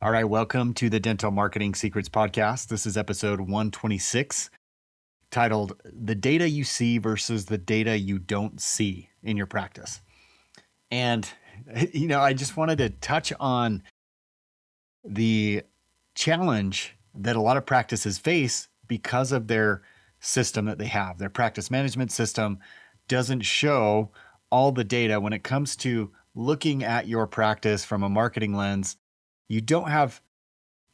All right, welcome to the Dental Marketing Secrets Podcast. This is episode 126, titled The Data You See versus the Data You Don't See in Your Practice. And, I just wanted to touch on the challenge that a lot of practices face because of their system that they have. Their practice management system doesn't show all the data when it comes to looking at your practice from a marketing lens. You don't have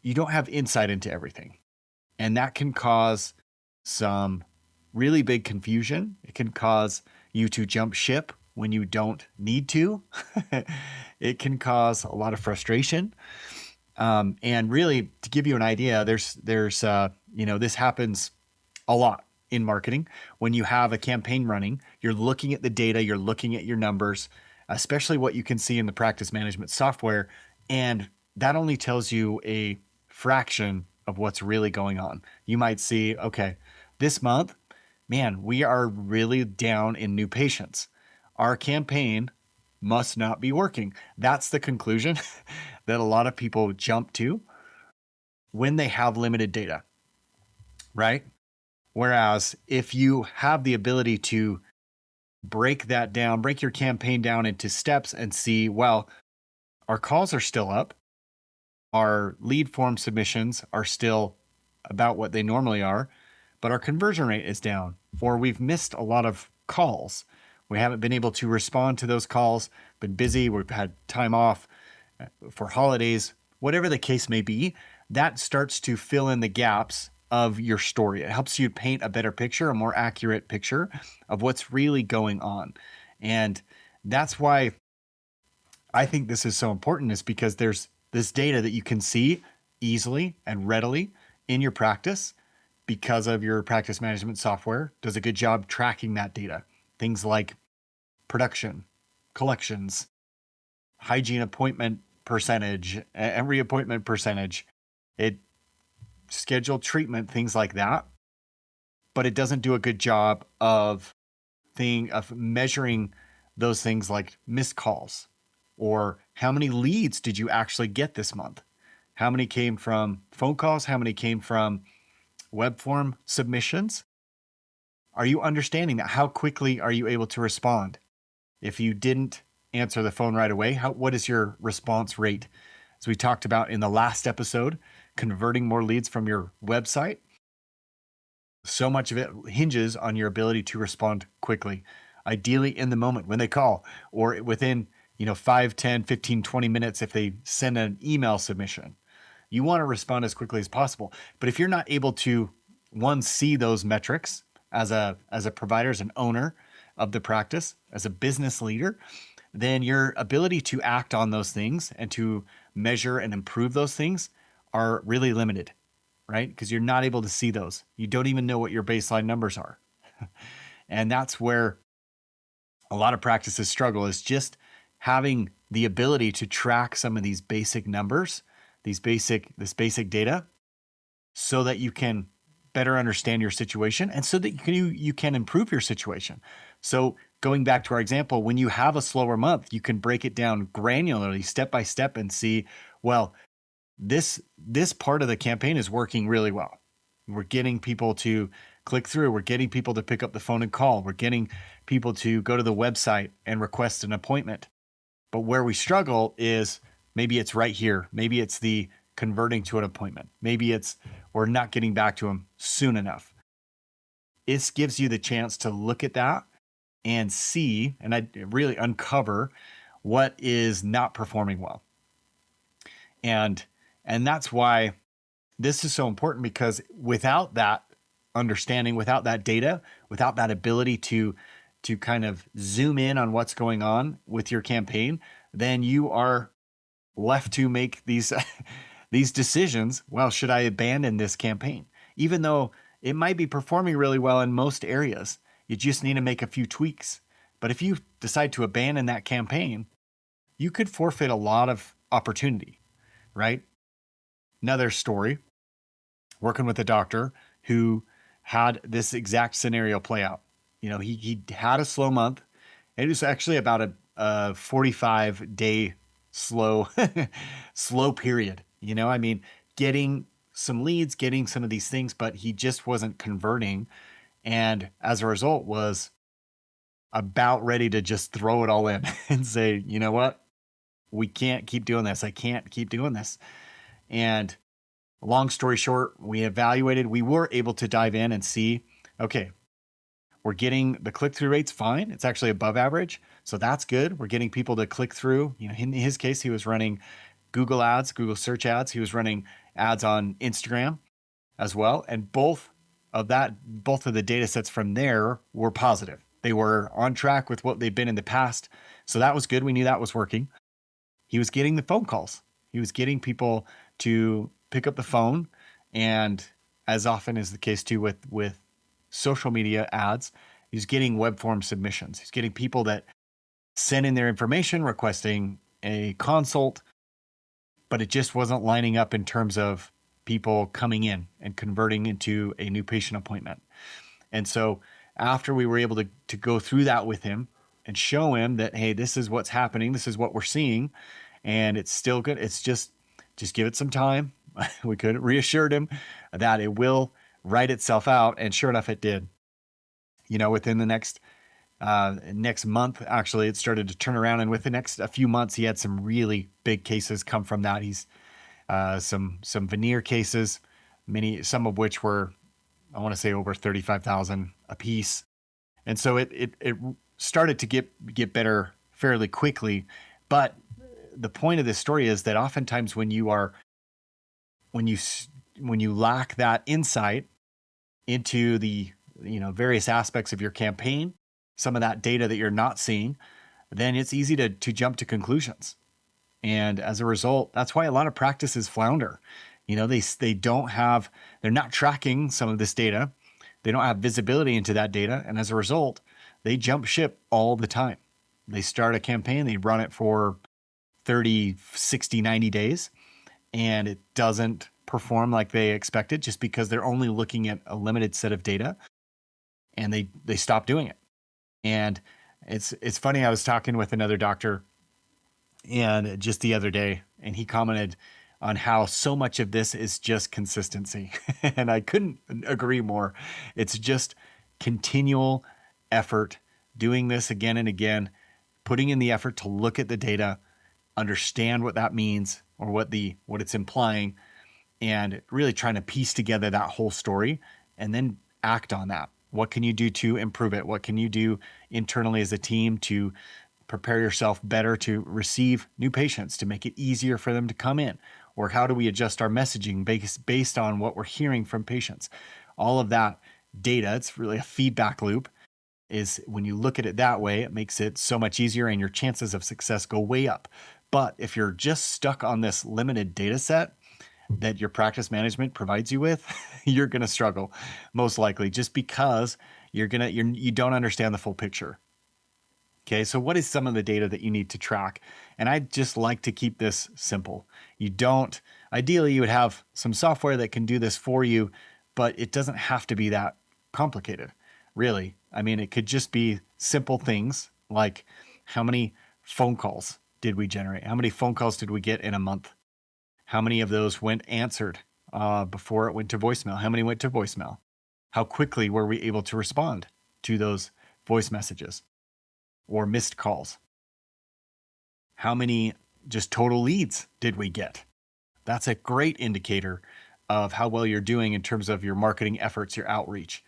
insight into everything. And that can cause some really big confusion. It can cause you to jump ship when you don't need to. It can cause a lot of frustration. And really, to give you an idea, this happens a lot in marketing. When you have a campaign running, you're looking at the data, you're looking at your numbers, especially what you can see in the practice management software. And that only tells you a fraction of what's really going on. You might see, okay, this month, man, we are really down in new patients. Our campaign must not be working. That's the conclusion that a lot of people jump to when they have limited data, right? Whereas if you have the ability to break that down, break your campaign down into steps and see, well, our calls are still up. Our lead form submissions are still about what they normally are, but our conversion rate is down, or we've missed a lot of calls. We haven't been able to respond to those calls, been busy, we've had time off for holidays, whatever the case may be. That starts to fill in the gaps of your story. It helps you paint a better picture, a more accurate picture of what's really going on. And that's why I think this is so important, is because there's this data that you can see easily and readily in your practice because of your practice management software does a good job tracking that data. Things like production, collections, hygiene appointment percentage, and reappointment percentage, scheduled treatment, things like that. But it doesn't do a good job of measuring those things like missed calls, or how many leads did you actually get this month? How many came from phone calls? How many came from web form submissions? Are you understanding that? How quickly are you able to respond? If you didn't answer the phone right away, what is your response rate? As we talked about in the last episode, converting more leads from your website. So much of it hinges on your ability to respond quickly, ideally in the moment when they call, or within 5, 10, 15, 20 minutes if they send an email submission. You want to respond as quickly as possible. But if you're not able to, one, see those metrics as a provider, as an owner of the practice, as a business leader, then your ability to act on those things and to measure and improve those things are really limited, right? Because you're not able to see those. You don't even know what your baseline numbers are. And that's where a lot of practices struggle, is just having the ability to track some of these basic numbers, this basic data, so that you can better understand your situation and so that you can improve your situation. So going back to our example, when you have a slower month, you can break it down granularly, step by step, and see, well, this part of the campaign is working really well. We're getting people to click through. We're getting people to pick up the phone and call. We're getting people to go to the website and request an appointment. But where we struggle is maybe it's right here. Maybe it's the converting to an appointment. Maybe it's we're not getting back to them soon enough. This gives you the chance to look at that and see, and I really uncover what is not performing well. And that's why this is so important, because without that understanding, without that data, without that ability to kind of zoom in on what's going on with your campaign, then you are left to make these decisions. Well, should I abandon this campaign? Even though it might be performing really well in most areas, you just need to make a few tweaks. But if you decide to abandon that campaign, you could forfeit a lot of opportunity, right? Another story, working with a doctor who had this exact scenario play out. He had a slow month. It was actually about a 45-day slow period I mean, getting some leads, getting some of these things, but he just wasn't converting. And as a result was about ready to just throw it all in and say, you know what? We can't keep doing this. I can't keep doing this. And long story short, we evaluated, we were able to dive in and see, okay, we're getting the click-through rates fine. It's actually above average. So that's good. We're getting people to click through. In his case, he was running Google ads, Google search ads. He was running ads on Instagram as well. And both of the data sets from there were positive. They were on track with what they've been in the past. So that was good. We knew that was working. He was getting the phone calls. He was getting people to pick up the phone. And as often is the case too with social media ads, he's getting web form submissions. He's getting people that send in their information requesting a consult, but it just wasn't lining up in terms of people coming in and converting into a new patient appointment. And so after we were able to go through that with him and show him that, hey, this is what's happening, this is what we're seeing, and it's still good. It's just give it some time. We could have reassured him that it will write itself out. And sure enough, it did. Within the next month, actually, it started to turn around. And with the next a few months, he had some really big cases come from that. He's some veneer cases, some of which were, I want to say, over 35,000 a piece. And so it started to get better fairly quickly. But the point of this story is that oftentimes when you lack that insight into the various aspects of your campaign, some of that data that you're not seeing, then it's easy to jump to conclusions. And as a result, that's why a lot of practices flounder. They're not tracking some of this data. They don't have visibility into that data. And as a result, they jump ship all the time. They start a campaign, they run it for 30, 60, 90 days, and it doesn't perform like they expected just because they're only looking at a limited set of data, and they stop doing it. And it's funny, I was talking with another doctor and just the other day, and he commented on how so much of this is just consistency. And I couldn't agree more. It's just continual effort, doing this again and again, putting in the effort to look at the data, understand what that means or what it's implying, and really trying to piece together that whole story and then act on that. What can you do to improve it? What can you do internally as a team to prepare yourself better to receive new patients, to make it easier for them to come in? Or how do we adjust our messaging based on what we're hearing from patients? All of that data, it's really a feedback loop, is when you look at it that way, it makes it so much easier and your chances of success go way up. But if you're just stuck on this limited data set that your practice management provides you with, you're going to struggle most likely, just because you don't understand the full picture. Okay, so what is some of the data that you need to track? And I just like to keep this simple. Ideally, you would have some software that can do this for you, but it doesn't have to be that complicated, really. I mean, it could just be simple things like how many phone calls did we generate? How many phone calls did we get in a month? How many of those went answered before it went to voicemail? How many went to voicemail? How quickly were we able to respond to those voice messages or missed calls? How many just total leads did we get? That's a great indicator of how well you're doing in terms of your marketing efforts, your outreach.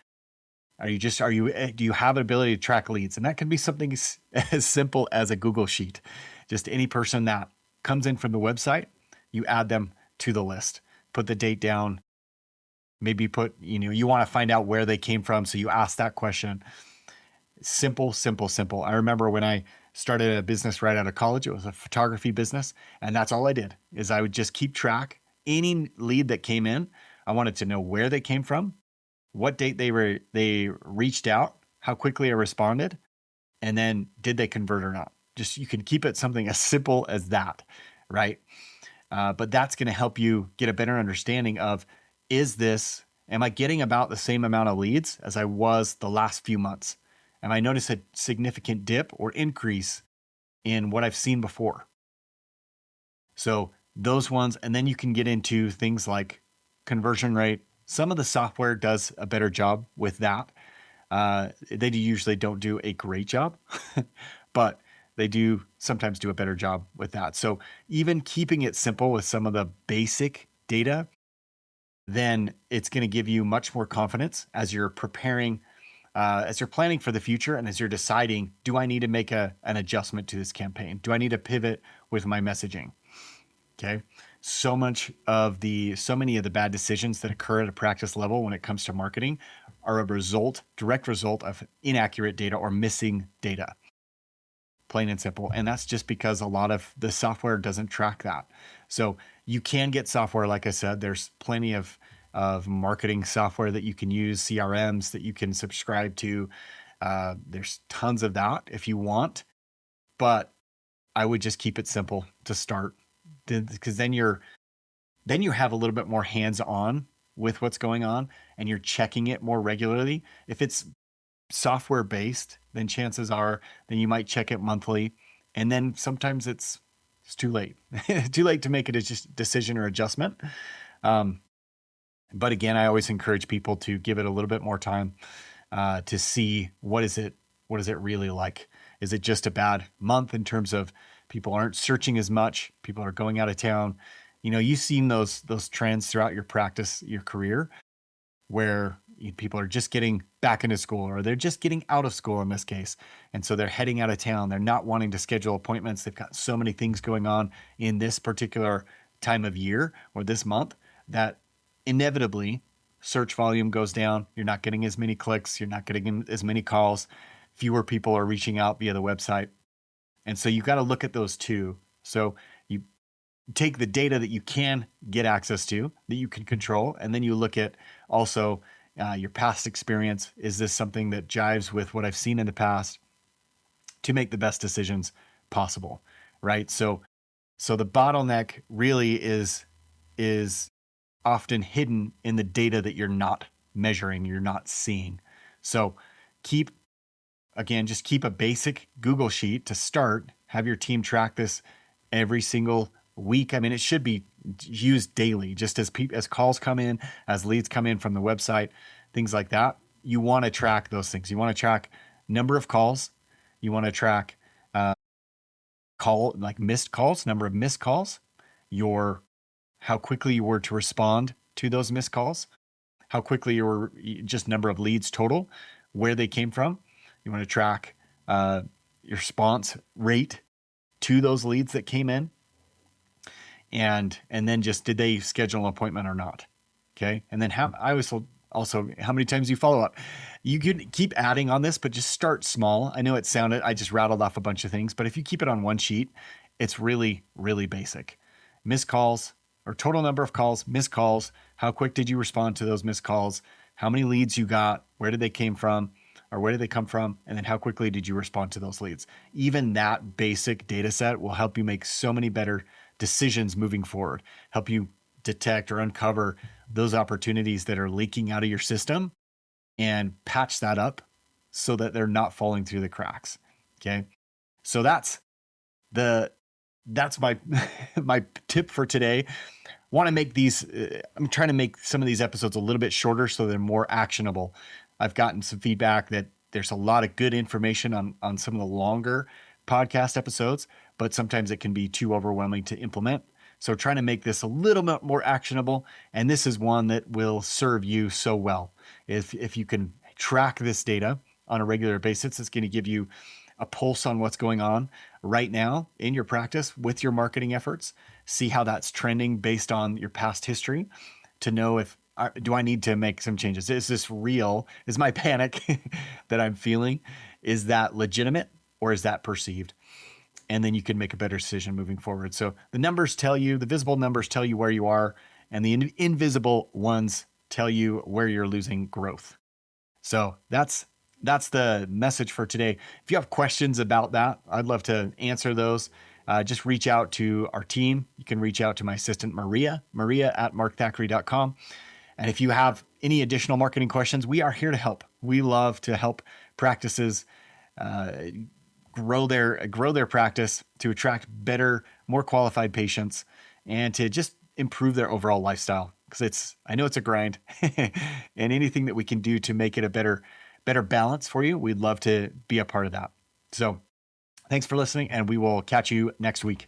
Do you have an ability to track leads? And that can be something as simple as a Google sheet. Just any person that comes in from the website, you add them to the list, put the date down, maybe you want to find out where they came from. So you ask that question. Simple, simple, simple. I remember when I started a business right out of college, it was a photography business. And that's all I did is I would just keep track. Any lead that came in, I wanted to know where they came from, what date they reached out, how quickly I responded, and then did they convert or not? Just, you can keep it something as simple as that, right? But that's going to help you get a better understanding of, am I getting about the same amount of leads as I was the last few months? Am I notice a significant dip or increase in what I've seen before? So those ones. And then you can get into things like conversion rate. Some of the software does a better job with that. They usually don't do a great job, but they do sometimes do a better job with that. So even keeping it simple with some of the basic data, then it's going to give you much more confidence as you're preparing, as you're planning for the future, and as you're deciding, do I need to make an adjustment to this campaign? Do I need to pivot with my messaging? Okay. So many of the bad decisions that occur at a practice level when it comes to marketing are a direct result of inaccurate data or missing data, plain and simple. And that's just because a lot of the software doesn't track that. So you can get software, like I said, there's plenty of marketing software that you can use, CRMs that you can subscribe to. There's tons of that if you want, but I would just keep it simple to start, because then you have a little bit more hands-on with what's going on, and you're checking it more regularly. If it's software based, then chances are then you might check it monthly, and then sometimes it's too late. Too late to make a decision or adjustment. But again, I always encourage people to give it a little bit more time to see what is it really like. Is it just a bad month in terms of people aren't searching as much, people are going out of town? You've seen those trends throughout your practice, your career, where people are just getting back into school, or they're just getting out of school in this case. And so they're heading out of town. They're not wanting to schedule appointments. They've got so many things going on in this particular time of year or this month that inevitably search volume goes down. You're not getting as many clicks. You're not getting as many calls. Fewer people are reaching out via the website. And so you've got to look at those too. So you take the data that you can get access to, that you can control, and then you look at also your past experience. Is this something that jives with what I've seen in the past to make the best decisions possible, right? So the bottleneck really is often hidden in the data that you're not measuring, you're not seeing. So just keep a basic Google sheet to start. Have your team track this every single week. I mean, it should be used daily, just as calls come in, as leads come in from the website, things like that. You want to track those things. You want to track number of calls. You want to track missed calls, number of missed calls, how quickly you were to respond to those missed calls, how quickly you were, just number of leads total, where they came from. You want to track your response rate to those leads that came in. And then just, did they schedule an appointment or not? Okay. And then how many times you follow up. You could keep adding on this, but just start small. I know I just rattled off a bunch of things, but if you keep it on one sheet, it's really, really basic. Missed calls, or total number of calls, missed calls. How quick did you respond to those missed calls? How many leads you got? Where did they come from? And then how quickly did you respond to those leads? Even that basic data set will help you make so many better decisions moving forward, help you detect or uncover those opportunities that are leaking out of your system and patch that up so that they're not falling through the cracks. Okay. So that's my, my tip for today. Want to make these, I'm trying to make some of these episodes a little bit shorter so they're more actionable. I've gotten some feedback that there's a lot of good information on some of the longer podcast episodes, but sometimes it can be too overwhelming to implement. So trying to make this a little bit more actionable. And this is one that will serve you so well. If you can track this data on a regular basis, it's going to give you a pulse on what's going on right now in your practice with your marketing efforts. See how that's trending based on your past history to know do I need to make some changes? Is this real? Is my panic that I'm feeling, is that legitimate or is that perceived? And then you can make a better decision moving forward. So the visible numbers tell you where you are, and the invisible ones tell you where you're losing growth. So that's the message for today. If you have questions about that, I'd love to answer those. Just reach out to our team. You can reach out to my assistant, Maria at markthackeray.com. And if you have any additional marketing questions, we are here to help. We love to help practices grow their practice to attract better, more qualified patients and to just improve their overall lifestyle. Because I know it's a grind, and anything that we can do to make it a better balance for you, we'd love to be a part of that. So thanks for listening, and we will catch you next week.